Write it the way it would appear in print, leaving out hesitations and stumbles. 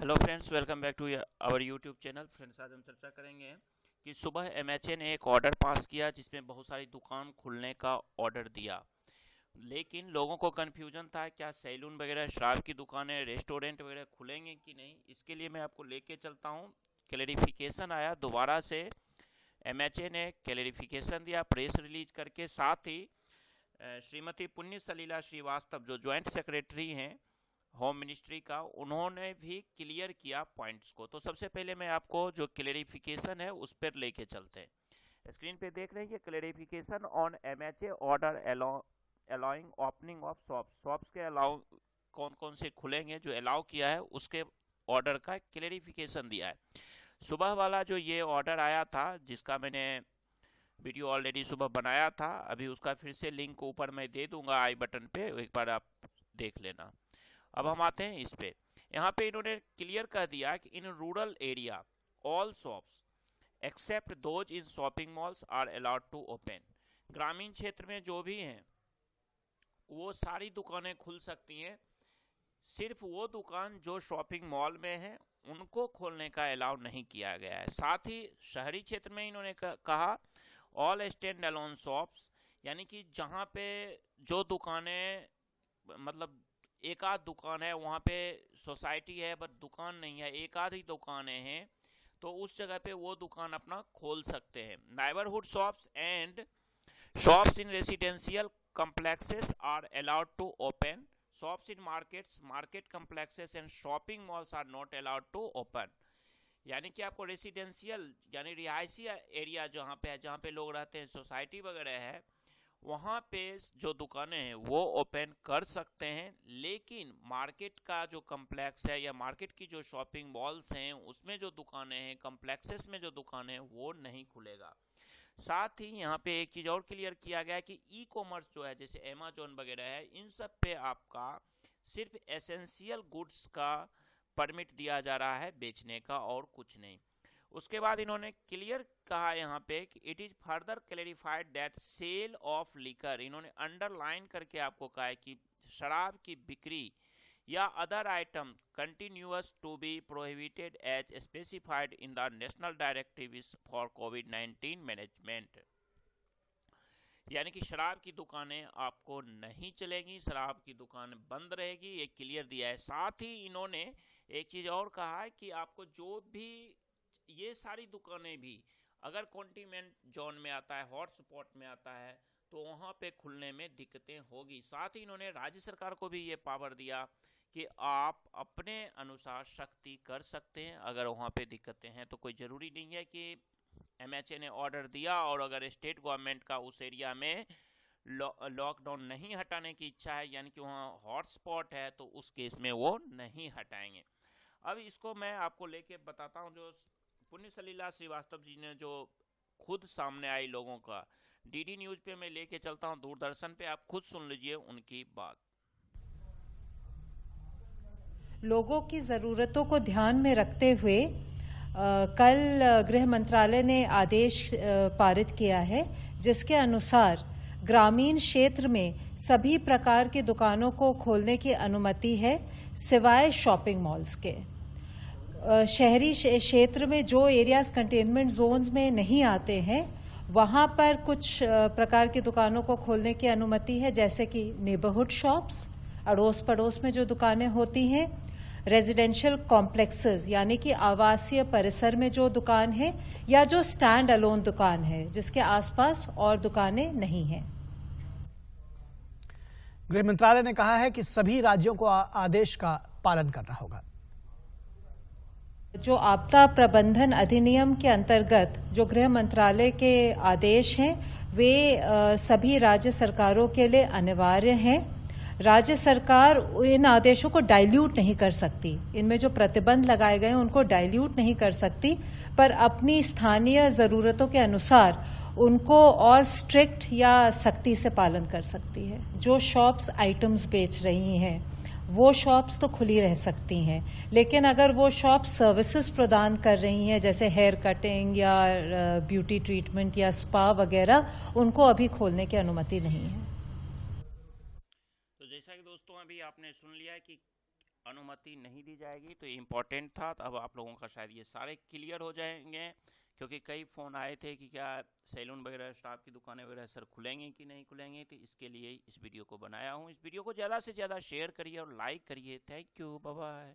Hello friends, welcome back to our YouTube channel. Friends, आज हम चर्चा करेंगे कि सुबह एमएचए ने एक ऑर्डर पास किया जिसमें बहुत सारी दुकान खुलने का ऑर्डर दिया। लेकिन लोगों को कन्फ्यूजन था क्या सैलून वगैरह, शराब की दुकानें, रेस्टोरेंट वगैरह खुलेंगे कि नहीं। इसके लिए मैं आपको लेके चलता हूँ। क्लैरिफिकेशन आया दोबारा से, एमएचए ने क्लैरिफिकेशन दिया प्रेस रिलीज करके। साथ ही श्रीमती पुण्य सलीला श्रीवास्तव जो ज्वाइंट सेक्रेटरी हैं होम मिनिस्ट्री का, उन्होंने भी क्लियर किया पॉइंट्स को। तो सबसे पहले मैं आपको जो क्लैरिफिकेशन है उस पर लेके चलते हैं। स्क्रीन पे देख रहे हैं clarification on MHA order allowing opening of shops के अलाउ कौन कौन से खुलेंगे जो अलाउ किया है उसके ऑर्डर का क्लैरिफिकेशन दिया है। सुबह वाला जो ये ऑर्डर आया था जिसका मैंने वीडियो ऑलरेडी सुबह बनाया था, अभी उसका फिर से लिंक ऊपर मैं दे दूंगा आई बटन पे, एक बार आप देख लेना। अब हम आते हैं इस पे। यहाँ पे इन्होंने क्लियर कर दिया कि in rural area all shops except those in shopping malls are allowed to open. ग्रामीण क्षेत्र में जो भी हैं वो सारी दुकानें खुल सकती हैं, सिर्फ वो दुकान जो शॉपिंग मॉल में है उनको खोलने का अलाउ नहीं किया गया है। साथ ही शहरी क्षेत्र में इन्होंने कहा ऑल स्टैंड अलोन शॉप्स, यानी कि जहाँ पे जो दुकानें, मतलब एक आध दुकान है वहाँ पे सोसाइटी है बट दुकान नहीं है, एक आध ही दुकानें हैं, तो उस जगह पे वो दुकान अपना खोल सकते हैं। Neighbourhood shops and shops in residential complexes are allowed to open. Shops in markets, market complexes and shopping malls are not allowed to open. यानी कि आपको रेसिडेंशियल यानी रिहायशी एरिया जहाँ पे है, जहाँ पे लोग रहते हैं, सोसाइटी वगैरह है, वहाँ पे जो दुकानें हैं वो ओपन कर सकते हैं। लेकिन मार्केट का जो कम्प्लेक्स है या मार्केट की जो शॉपिंग मॉल्स हैं उसमें जो दुकानें हैं, कम्प्लेक्सेस में जो दुकानें हैं, वो नहीं खुलेगा। साथ ही यहाँ पे एक चीज़ और क्लियर किया गया है कि ई कॉमर्स जो है जैसे अमेजोन वगैरह है, इन सब पे आपका सिर्फ एसेंशियल गुड्स का परमिट दिया जा रहा है बेचने का, और कुछ नहीं। उसके बाद इन्होंने क्लियर कहा यहाँ पे कि it is further clarified that sale of liquor, इन्होंने अंडरलाइन करके आपको कहा है कि शराब की बिक्री या other item continuous to be prohibited as specified in the national directive for कोविड-19 मैनेजमेंट। यानी कि शराब की दुकानें आपको नहीं चलेगी, शराब की दुकान बंद रहेगी, ये क्लियर दिया है। साथ ही इन्होंने एक चीज़ और कहा है कि आपको जो भी ये सारी दुकानें भी अगर कंटेनमेंट जोन में आता है, हॉटस्पॉट में आता है, तो वहाँ पे खुलने में दिक्कतें होगी। साथ ही इन्होंने राज्य सरकार को भी ये पावर दिया कि आप अपने अनुसार सख्ती कर सकते हैं। अगर वहाँ पे दिक्कतें हैं तो कोई ज़रूरी नहीं है कि एमएचए ने ऑर्डर दिया और अगर स्टेट गवर्नमेंट का उस एरिया में लॉकडाउन नहीं हटाने की इच्छा है, यानी कि वहाँ हॉटस्पॉट है, तो उस केस में वो नहीं हटाएंगे। अब इसको मैं आपको लेके बताता हूँ जो पुण्य सलीला श्रीवास्तव जी ने जो खुद सामने आई लोगों का, डीडी न्यूज पे मैं लेके चलता हूँ, दूरदर्शन पे आप खुद सुन लीजिए उनकी बात। लोगों की ज़रूरतों को ध्यान में रखते हुए कल गृह मंत्रालय ने आदेश पारित किया है जिसके अनुसार ग्रामीण क्षेत्र में सभी प्रकार की दुकानों को खोलने की अनुमति है सिवाय शॉपिंग मॉल्स के। शहरी क्षेत्र में जो एरियाज कंटेनमेंट जोन्स में नहीं आते हैं वहाँ पर कुछ प्रकार की दुकानों को खोलने की अनुमति है, जैसे कि नेबरहुड शॉप्स, अड़ोस पड़ोस में जो दुकानें होती हैं, रेजिडेंशियल कॉम्प्लेक्सेस यानी कि आवासीय परिसर में जो दुकान है, या जो स्टैंड अलोन दुकान है जिसके आसपास और दुकानें नहीं हैं। गृह मंत्रालय ने कहा है कि सभी राज्यों को आदेश का पालन करना होगा। जो आपदा प्रबंधन अधिनियम के अंतर्गत जो गृह मंत्रालय के आदेश हैं वे सभी राज्य सरकारों के लिए अनिवार्य हैं। राज्य सरकार इन आदेशों को डाइल्यूट नहीं कर सकती, इनमें जो प्रतिबंध लगाए गए हैं उनको डाइल्यूट नहीं कर सकती, पर अपनी स्थानीय ज़रूरतों के अनुसार उनको और स्ट्रिक्ट या सख्ती से पालन कर सकती है। जो शॉप्स आइटम्स बेच रही हैं वो शॉप्स तो खुली रह सकती हैं, लेकिन अगर वो शॉप सर्विसेज प्रदान कर रही हैं जैसे हेयर कटिंग या ब्यूटी ट्रीटमेंट या स्पा वगैरह, उनको अभी खोलने की अनुमति नहीं है। तो जैसा कि दोस्तों अभी आपने सुन लिया है कि अनुमति नहीं दी जाएगी। तो ये इम्पोर्टेंट था, तो अब आप लोगों का शायद ये सारे क्लियर हो जाएंगे, क्योंकि कई फ़ोन आए थे कि क्या सैलून वगैरह स्टाफ की दुकानें वगैरह सर खुलेंगे कि नहीं खुलेंगे। तो इसके लिए इस वीडियो को बनाया हूँ। इस वीडियो को ज़्यादा से ज़्यादा शेयर करिए और लाइक करिए। Thank you, bye bye.